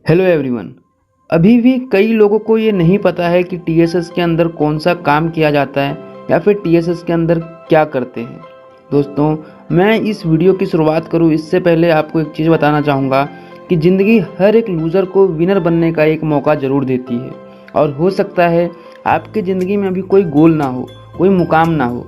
Hello everyone. अभी भी कई लोगों को ये नहीं पता है कि टीएसएस के अंदर कौन सा काम किया जाता है या फिर टीएसएस के अंदर क्या करते हैं। दोस्तों, मैं इस वीडियो की शुरुआत करूं इससे पहले आपको एक चीज़ बताना चाहूँगा कि ज़िंदगी हर एक लूज़र को विनर बनने का एक मौका ज़रूर देती है। और हो सकता है आपकी ज़िंदगी में अभी कोई गोल ना हो, कोई मुकाम ना हो,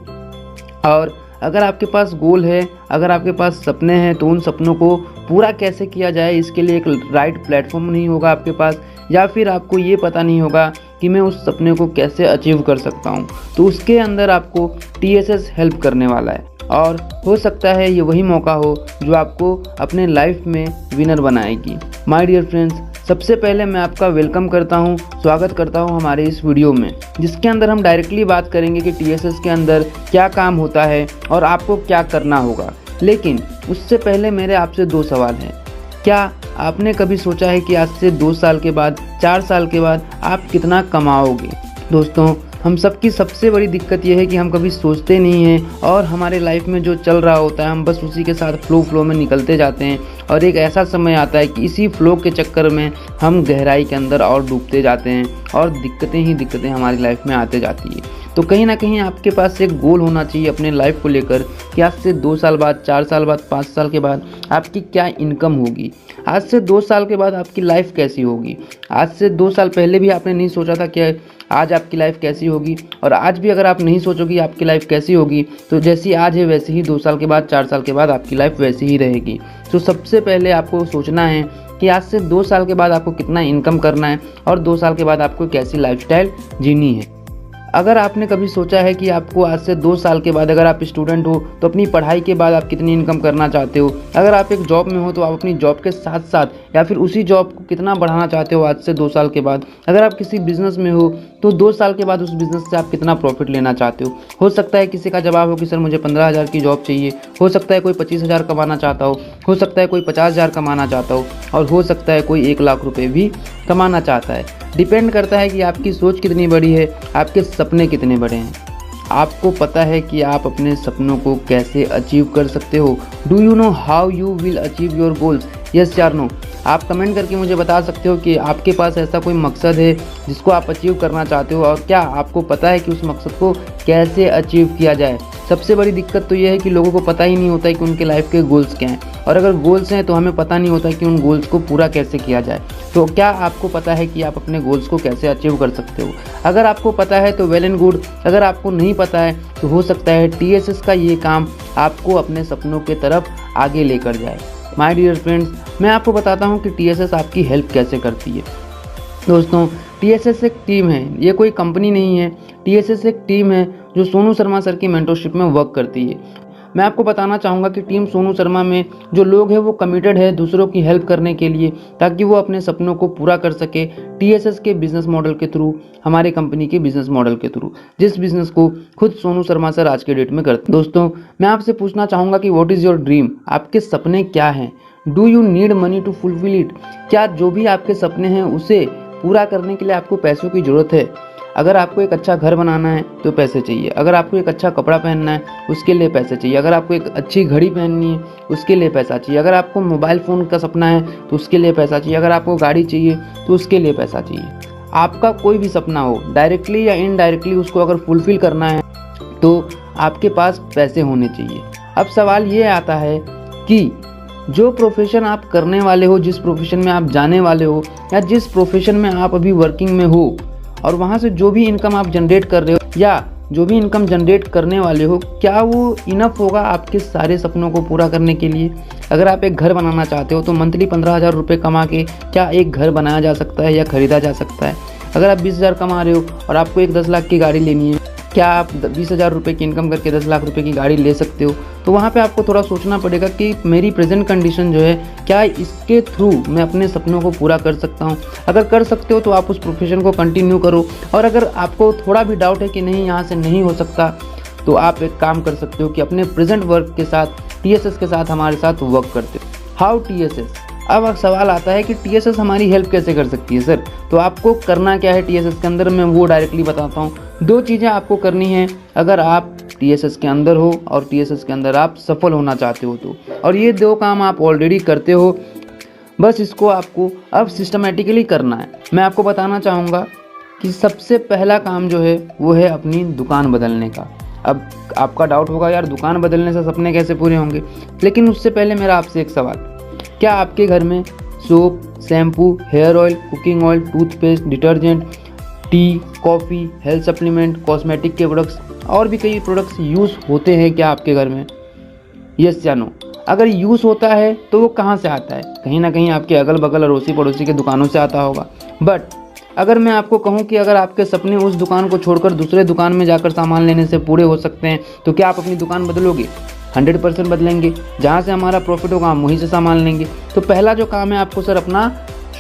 और अगर आपके पास गोल है, अगर आपके पास सपने हैं, तो उन सपनों को पूरा कैसे किया जाए इसके लिए एक राइट प्लेटफॉर्म नहीं होगा आपके पास, या फिर आपको ये पता नहीं होगा कि मैं उस सपने को कैसे अचीव कर सकता हूँ, तो उसके अंदर आपको टीएसएस हेल्प करने वाला है। और हो सकता है ये वही मौका हो जो आपको अपने लाइफ में विनर बनाएगी। माय डियर फ्रेंड्स, सबसे पहले मैं आपका वेलकम करता हूं, स्वागत करता हूं हमारे इस वीडियो में, जिसके अंदर हम डायरेक्टली बात करेंगे कि टीएसएस के अंदर क्या काम होता है और आपको क्या करना होगा। लेकिन उससे पहले मेरे आपसे दो सवाल हैं। क्या आपने कभी सोचा है कि आज से 2 साल के बाद, 4 साल के बाद आप कितना कमाओगे? दोस्तों, हम सबकी सबसे बड़ी दिक्कत यह है कि हम कभी सोचते नहीं हैं और हमारे लाइफ में जो चल रहा होता है हम बस उसी के साथ फ्लो में निकलते जाते हैं, और एक ऐसा समय आता है कि इसी फ्लो के चक्कर में हम गहराई के अंदर और डूबते जाते हैं और दिक्कतें ही दिक्कतें हमारी लाइफ में आते जाती है। तो कहीं ना कहीं आपके पास एक गोल होना चाहिए अपने लाइफ को लेकर कि आज से 2 साल बाद, 4 साल बाद, 5 साल के बाद आपकी क्या इनकम होगी, आज से 2 साल के बाद आपकी लाइफ कैसी होगी। आज से 2 साल पहले भी आपने नहीं सोचा था कि आज आपकी लाइफ कैसी होगी, और आज भी अगर आप नहीं सोचोगे आपकी लाइफ कैसी होगी, तो जैसी आज है वैसे ही 2 साल के बाद, 4 साल के बाद आपकी लाइफ वैसी ही रहेगी। तो सबसे पहले आपको सोचना है कि आज से 2 साल के बाद आपको कितना इनकम करना है और 2 साल के बाद आपको कैसी लाइफस्टाइल जीनी है। अगर आपने कभी सोचा है कि आपको आज से 2 साल के बाद, अगर आप स्टूडेंट हो तो अपनी पढ़ाई के बाद आप कितनी इनकम करना चाहते हो, अगर आप एक जॉब में हो तो आप अपनी जॉब के साथ साथ या फिर उसी जॉब को कितना बढ़ाना चाहते हो आज से 2 साल के बाद, अगर आप किसी बिजनेस में हो तो 2 साल के बाद उस बिजनेस से आप कितना प्रॉफिट लेना चाहते हो सकता है किसी का जवाब हो कि सर मुझे 15,000 की जॉब चाहिए, हो सकता है कोई 25,000 कमाना चाहता हो सकता है कोई 50,000 कमाना चाहता हो, और हो सकता है कोई 1 लाख रुपये भी कमाना चाहता है। डिपेंड करता है कि आपकी सोच कितनी बड़ी है, आपके सपने कितने बड़े हैं। आपको पता है कि आप अपने सपनों को कैसे अचीव कर सकते हो? Do you know how you will achieve your goals? Yes या नो? आप कमेंट करके मुझे बता सकते हो कि आपके पास ऐसा कोई मकसद है जिसको आप अचीव करना चाहते हो, और क्या आपको पता है कि उस मकसद को कैसे अचीव किया जाए। सबसे बड़ी दिक्कत तो यह है कि लोगों को पता ही नहीं होता है कि उनके लाइफ के गोल्स क्या हैं, और अगर गोल्स हैं तो हमें पता नहीं होता कि उन गोल्स को पूरा कैसे किया जाए। तो क्या आपको पता है कि आप अपने गोल्स को कैसे अचीव कर सकते हो? अगर आपको पता है तो वेल एंड गुड, अगर आपको नहीं पता है तो हो सकता है टीएसएस का ये काम आपको अपने सपनों के तरफ आगे लेकर जाए। माय डियर फ्रेंड्स, मैं आपको बताता हूँ कि टीएसएस आपकी हेल्प कैसे करती है। दोस्तों, टीएसएस एक टीम है, ये कोई कंपनी नहीं है। टीएसएस एक टीम है जो सोनू शर्मा सर की मेंटरशिप में वर्क करती है। मैं आपको बताना चाहूँगा कि टीम सोनू शर्मा में जो लोग हैं वो कमिटेड है दूसरों की हेल्प करने के लिए, ताकि वो अपने सपनों को पूरा कर सके टीएसएस के बिजनेस मॉडल के थ्रू, हमारे कंपनी के बिजनेस मॉडल के थ्रू, जिस बिजनेस को खुद सोनू शर्मा सर आज के डेट में करते हैं। दोस्तों, मैं आपसे पूछना चाहूँगा कि व्हाट इज़ योर ड्रीम? आपके सपने क्या हैं? Do you need money to fulfil it? क्या जो भी आपके सपने हैं उसे पूरा करने के लिए आपको पैसों की ज़रूरत है? अगर आपको एक अच्छा घर बनाना है तो पैसे चाहिए, अगर आपको एक अच्छा कपड़ा पहनना है उसके लिए पैसे चाहिए, अगर आपको एक अच्छी घड़ी पहननी है उसके लिए पैसा चाहिए, अगर आपको मोबाइल फ़ोन का सपना है तो उसके लिए पैसा चाहिए, अगर आपको गाड़ी चाहिए तो उसके लिए पैसा चाहिए। आपका कोई भी सपना हो, डायरेक्टली या इनडायरेक्टली उसको अगर फुलफ़िल करना है तो आपके पास पैसे होने चाहिए। अब सवाल ये आता है कि जो प्रोफेशन आप करने वाले हो, जिस प्रोफेशन में आप जाने वाले हो, या जिस प्रोफेशन में आप अभी वर्किंग में हो, और वहाँ से जो भी इनकम आप जनरेट कर रहे हो या जो भी इनकम जनरेट करने वाले हो, क्या वो इनफ होगा आपके सारे सपनों को पूरा करने के लिए? अगर आप एक घर बनाना चाहते हो तो मंथली 15,000 रुपये कमा के क्या एक घर बनाया जा सकता है या ख़रीदा जा सकता है? अगर आप 20,000 कमा रहे हो और आपको एक 10 लाख की गाड़ी लेनी है, क्या आप 20,000 रुपये की इनकम करके 10 लाख रुपये की गाड़ी ले सकते हो? तो वहाँ पे आपको थोड़ा सोचना पड़ेगा कि मेरी प्रेजेंट कंडीशन जो है, क्या इसके थ्रू मैं अपने सपनों को पूरा कर सकता हूँ? अगर कर सकते हो तो आप उस प्रोफेशन को कंटिन्यू करो, और अगर आपको थोड़ा भी डाउट है कि नहीं यहाँ से नहीं हो सकता, तो आप एक काम कर सकते हो कि अपने प्रेजेंट वर्क के साथ, टीएसएस के साथ हमारे साथ वर्क करते हो। How TSS? अब सवाल आता है कि टीएसएस हमारी हेल्प कैसे कर सकती है सर? तो आपको करना क्या है टीएसएस के अंदर, मैं वो डायरेक्टली बताता हूँ। 2 चीज़ें आपको करनी है अगर आप टीएसएस के अंदर हो और टीएसएस के अंदर आप सफल होना चाहते हो तो, और ये 2 काम आप ऑलरेडी करते हो। बस इसको आपको अब सिस्टमेटिकली करना है। मैं आपको बताना चाहूँगा कि सबसे पहला काम जो है वो है अपनी दुकान बदलने का। अब आपका डाउट होगा यार दुकान बदलने से सपने कैसे पूरे होंगे, लेकिन उससे पहले मेरा आपसे एक सवाल, क्या आपके घर में soap, shampoo, hair oil, cooking oil, toothpaste, detergent, tea, coffee, health supplement, cosmetic के प्रोडक्ट्स और भी कई प्रोडक्ट्स यूज़ होते हैं क्या आपके घर में? यस या नो? अगर यूज़ होता है तो वो कहाँ से आता है? कहीं ना कहीं आपके अगल बगल अड़ोसी पड़ोसी के दुकानों से आता होगा। बट अगर मैं आपको कहूँ कि अगर आपके सपने उस दुकान को छोड़कर दूसरे दुकान में जाकर सामान लेने से पूरे हो सकते हैं तो क्या आप अपनी दुकान बदलोगे? 100% बदलेंगे। जहाँ से हमारा प्रॉफिट होगा हम वहीं से सामान लेंगे। तो पहला जो काम है आपको सर अपना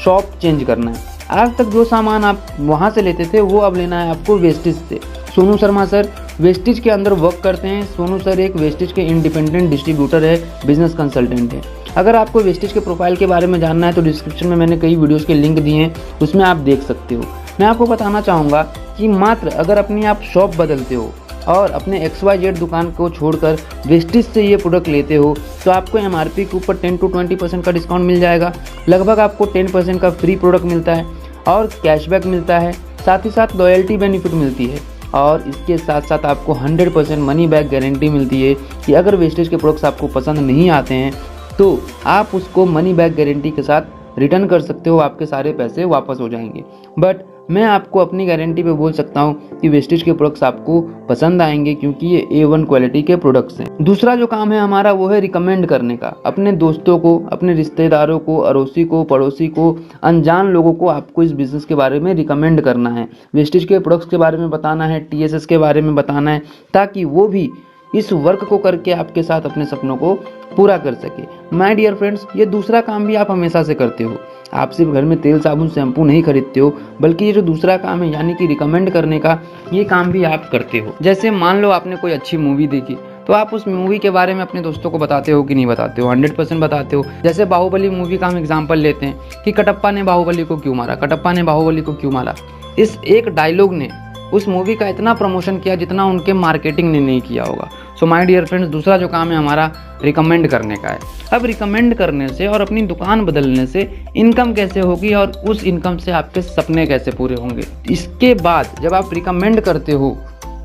शॉप चेंज करना है। आज तक जो सामान आप वहाँ से लेते थे वो अब लेना है आपको वेस्टेज से। सोनू शर्मा सर वेस्टेज के अंदर वर्क करते हैं। सोनू सर एक वेस्टेज के इंडिपेंडेंट डिस्ट्रीब्यूटर है, बिजनेस कंसल्टेंट है। अगर आपको वेस्टेज के प्रोफाइल के बारे में जानना है तो डिस्क्रिप्शन में मैंने कई वीडियोस के लिंक दिए हैं, उसमें आप देख सकते हो। मैं आपको बताना चाहूँगा कि मात्र अगर अपनी आप शॉप बदलते हो और अपने XYZ दुकान को छोड़कर वेस्टेज से ये प्रोडक्ट लेते हो तो आपको MRP के ऊपर 10 to 20% का डिस्काउंट मिल जाएगा। लगभग आपको 10% का फ्री प्रोडक्ट मिलता है और कैशबैक मिलता है, साथ ही साथ लॉयल्टी बेनिफिट मिलती है और इसके साथ साथ आपको 100% मनी बैक गारंटी मिलती है कि अगर वेस्टेज के प्रोडक्ट्स आपको पसंद नहीं आते हैं तो आप उसको मनी बैक गारंटी के साथ रिटर्न कर सकते हो, आपके सारे पैसे वापस हो जाएंगे। बट मैं आपको अपनी गारंटी पे बोल सकता हूँ कि वेस्टेज के प्रोडक्ट्स आपको पसंद आएंगे क्योंकि ये A1 क्वालिटी के प्रोडक्ट्स हैं। दूसरा जो काम है हमारा वो है रिकमेंड करने का। अपने दोस्तों को, अपने रिश्तेदारों को, अड़ोसी को, पड़ोसी को, अनजान लोगों को आपको इस बिज़नेस के बारे में रिकमेंड करना है, वेस्टेज के प्रोडक्ट्स के बारे में बताना है, TSS के बारे में बताना है, ताकि वो भी इस वर्क को करके आपके साथ अपने सपनों को पूरा कर सके। माय डियर फ्रेंड्स, ये दूसरा काम भी आप हमेशा से करते हो। आप सिर्फ घर में तेल, साबुन, शैम्पू नहीं खरीदते हो, बल्कि ये जो दूसरा काम है यानी कि रिकमेंड करने का, ये काम भी आप करते हो। जैसे मान लो आपने कोई अच्छी मूवी देखी तो आप उस मूवी के बारे में अपने दोस्तों को बताते हो कि नहीं बताते हो? 100% बताते हो। जैसे बाहुबली मूवी का हम एग्जाम्पल लेते हैं कि कटप्पा ने बाहुबली को क्यों मारा, कटप्पा ने बाहुबली को क्यों मारा। इस एक डायलॉग ने उस मूवी का इतना प्रमोशन किया जितना उनके मार्केटिंग ने नहीं किया होगा। सो माय डियर फ्रेंड्स, दूसरा जो काम है हमारा रिकमेंड करने का है। अब रिकमेंड करने से और अपनी दुकान बदलने से इनकम कैसे होगी और उस इनकम से आपके सपने कैसे पूरे होंगे। इसके बाद जब आप रिकमेंड करते हो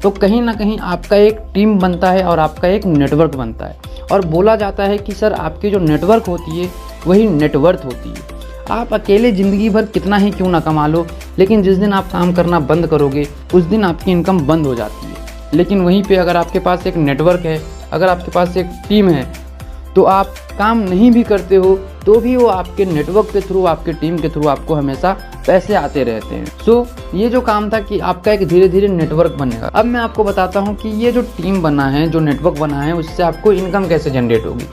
तो कहीं ना कहीं आपका एक टीम बनता है और आपका एक नेटवर्क बनता है। और बोला जाता है कि सर आपकी जो नेटवर्क होती है वही नेटवर्थ होती है। आप अकेले ज़िंदगी भर कितना ही क्यों ना कमा लो, लेकिन जिस दिन आप काम करना बंद करोगे उस दिन आपकी इनकम बंद हो जाती है। लेकिन वहीं पे अगर आपके पास एक नेटवर्क है, अगर आपके पास एक टीम है, तो आप काम नहीं भी करते हो तो भी वो आपके नेटवर्क के थ्रू, आपके टीम के थ्रू आपको हमेशा पैसे आते रहते हैं। सो ये जो काम था कि आपका एक धीरे धीरे नेटवर्क बनेगा। अब मैं आपको बताता हूँ कि ये जो टीम बना है, जो नेटवर्क बना है, उससे आपको इनकम कैसे जनरेट होगी।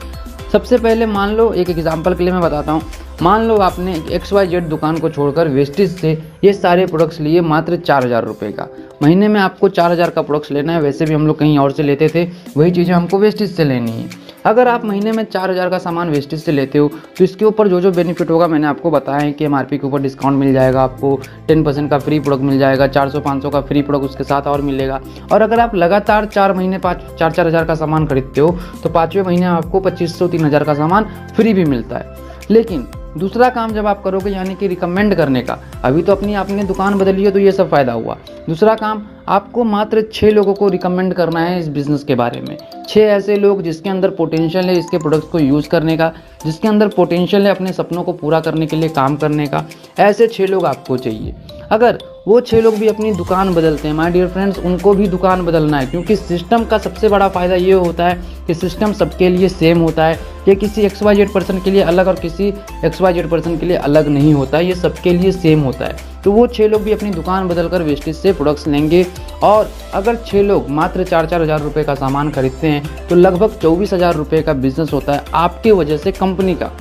सबसे पहले मान लो, एक एग्जांपल के लिए मैं बताता हूँ, मान लो आपने XYZ दुकान को छोड़कर वेस्टेज से ये सारे प्रोडक्ट्स लिए मात्र 4000 रुपये का। महीने में आपको 4000 का प्रोडक्ट्स लेना है। वैसे भी हम लोग कहीं और से लेते थे, वही चीज़ें हमको वेस्टेज से लेनी है। अगर आप महीने में 4000 का सामान वेस्टेज से लेते हो तो इसके ऊपर जो जो बेनिफिट होगा मैंने आपको बताया है कि MRP के ऊपर डिस्काउंट मिल जाएगा, आपको 10% का फ्री प्रोडक्ट मिल जाएगा, 400-500 का फ्री प्रोडक्ट उसके साथ और मिलेगा। और अगर आप लगातार 4 महीने 4-4 का सामान खरीदते हो तो 5वें महीने में आपको 2500-3000 का सामान फ्री भी मिलता है। लेकिन दूसरा काम जब आप करोगे यानी कि रिकमेंड करने का, अभी तो अपनी आपने दुकान बदली है तो ये सब फ़ायदा हुआ। दूसरा काम, आपको मात्र 6 लोगों को रिकमेंड करना है इस बिज़नेस के बारे में। 6 ऐसे लोग जिसके अंदर पोटेंशियल है इसके प्रोडक्ट्स को यूज़ करने का, जिसके अंदर पोटेंशियल है अपने सपनों को पूरा करने के लिए काम करने का। ऐसे 6 लोग आपको चाहिए। अगर वो 6 लोग भी अपनी दुकान बदलते हैं, माय डियर फ्रेंड्स, उनको भी दुकान बदलना है, क्योंकि सिस्टम का सबसे बड़ा फ़ायदा ये होता है कि सिस्टम सबके लिए सेम होता है। ये किसी XYZ पर्सन के लिए अलग और किसी XYZ पर्सन के लिए अलग नहीं होता है, ये सबके लिए सेम होता है। तो वो 6 लोग भी अपनी दुकान बदलकर वेस्टेज से प्रोडक्ट्स लेंगे। और अगर 6 लोग मात्र 4-4 हज़ार रुपये का सामान खरीदते हैं तो लगभग 24,000 रुपये का बिजनेस होता है आपके वजह से कंपनी का।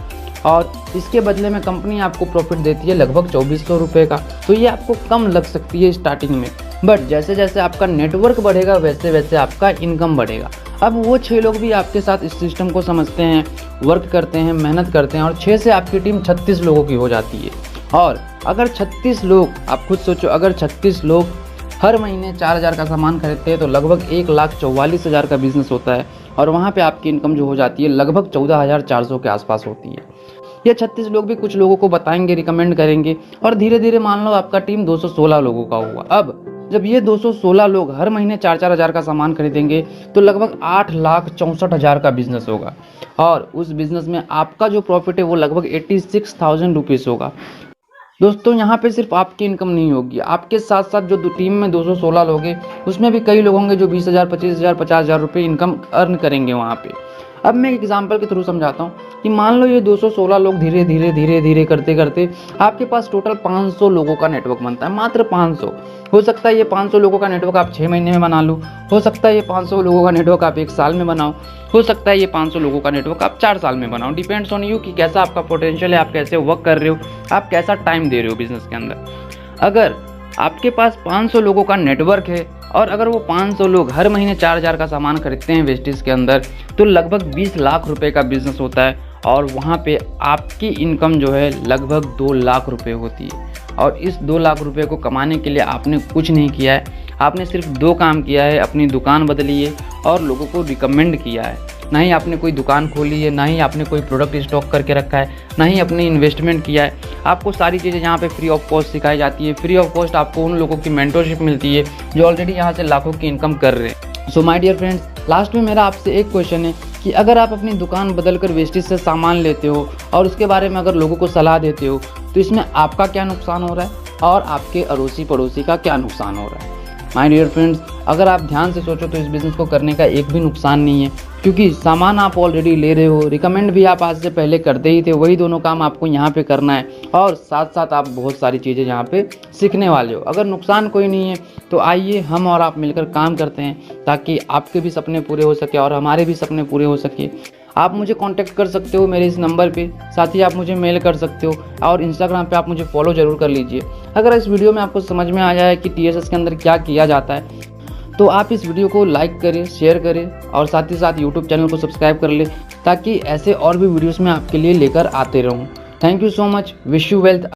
और इसके बदले में कंपनी आपको प्रॉफिट देती है लगभग 2400 रुपये का। तो ये आपको कम लग सकती है स्टार्टिंग में, बट जैसे जैसे आपका नेटवर्क बढ़ेगा वैसे वैसे आपका इनकम बढ़ेगा। अब वो 6 लोग भी आपके साथ इस सिस्टम को समझते हैं, वर्क करते हैं, मेहनत करते हैं और 6 से आपकी टीम 36 लोगों की हो जाती है। और अगर 36 लोग, आप खुद सोचो, अगर 36 लोग हर महीने 4000 का सामान खरीदते हैं तो लगभग 1,44,000 का बिजनेस होता है। और वहाँ पे आपकी इनकम जो हो जाती है लगभग 14,400 के आसपास होती है। ये 36 लोग भी कुछ लोगों को बताएंगे, रिकमेंड करेंगे और धीरे धीरे मान लो आपका टीम 216 लोगों का हुआ। अब जब ये 216 लोग हर महीने 4-4 हज़ार का सामान खरीदेंगे तो लगभग 8,64,000 का बिजनेस होगा और उस बिजनेस में आपका जो प्रॉफिट है वो लगभग 86,000 रुपीज़ होगा। दोस्तों यहाँ पे सिर्फ आपकी इनकम नहीं होगी, आपके साथ साथ जो टीम में 216 लोग हैं उसमें भी कई लोग होंगे जो 20,000, 25,000, 50,000 रुपये इनकम अर्न करेंगे वहाँ पे। अब मैं एक एग्जांपल के थ्रू समझाता हूँ कि मान लो ये 216 लोग धीरे धीरे करते करते आपके पास टोटल 500 लोगों का नेटवर्क बनता है, मात्र 500। हो सकता है ये 500 लोगों का नेटवर्क आप 6 महीने में बना लो, हो सकता है ये 500 लोगों का नेटवर्क आप 1 साल में बनाओ, हो सकता है ये 500 लोगों का नेटवर्क आप 4 साल में बनाओ। डिपेंड्स ऑन यू कि कैसा आपका पोटेंशियल है, आप कैसे वर्क कर रहे हो, आप कैसा टाइम दे रहे हो बिजनेस के अंदर। अगर आपके पास 500 लोगों का नेटवर्क है और अगर वो 500 लोग हर महीने 4,000 का सामान खरीदते हैं वेस्टेज के अंदर तो लगभग 20 लाख रुपए का बिजनेस होता है और वहाँ पे आपकी इनकम जो है लगभग 2 लाख रुपए होती है। और इस 2 लाख रुपए को कमाने के लिए आपने कुछ नहीं किया है, आपने सिर्फ 2 काम किया है, अपनी दुकान बदली है और लोगों को रिकमेंड किया है। ना ही आपने कोई दुकान खोली है, ना ही आपने कोई प्रोडक्ट स्टॉक करके रखा है, ना ही अपने इन्वेस्टमेंट किया है। आपको सारी चीज़ें यहाँ पे फ्री ऑफ कॉस्ट सिखाई जाती है। फ्री ऑफ कॉस्ट आपको उन लोगों की मेंटरशिप मिलती है जो ऑलरेडी यहाँ से लाखों की इनकम कर रहे हैं। So my dear friends, last में मेरा आपसे एक क्वेश्चन है कि अगर आप अपनी दुकान बदल कर वेस्टेज से सामान लेते हो और उसके बारे में अगर लोगों को सलाह देते हो तो इसमें आपका क्या नुकसान हो रहा है और आपके अड़ोसी पड़ोसी का क्या नुकसान हो रहा है। माय डियर फ्रेंड्स, अगर आप ध्यान से सोचो तो इस बिज़नेस को करने का एक भी नुकसान नहीं है, क्योंकि सामान आप ऑलरेडी ले रहे हो, रिकमेंड भी आप आज से पहले करते ही थे, वही दोनों काम आपको यहाँ पे करना है और साथ साथ आप बहुत सारी चीज़ें यहाँ पे सीखने वाले हो। अगर नुकसान कोई नहीं है तो आइए हम और आप मिलकर काम करते हैं ताकि आपके भी सपने पूरे हो सके और हमारे भी सपने पूरे हो सके। आप मुझे कांटेक्ट कर सकते हो मेरे इस नंबर पे, साथ ही आप मुझे मेल कर सकते हो और इंस्टाग्राम पे आप मुझे फॉलो ज़रूर कर लीजिए। अगर इस वीडियो में आपको समझ में आ जाए कि TSS के अंदर क्या किया जाता है तो आप इस वीडियो को लाइक करें, शेयर करें और साथ ही साथ यूट्यूब चैनल को सब्सक्राइब कर लें ताकि ऐसे और भी वीडियोस मैं आपके लिए लेकर आते रहूं। Thank you so much, wish you wealth.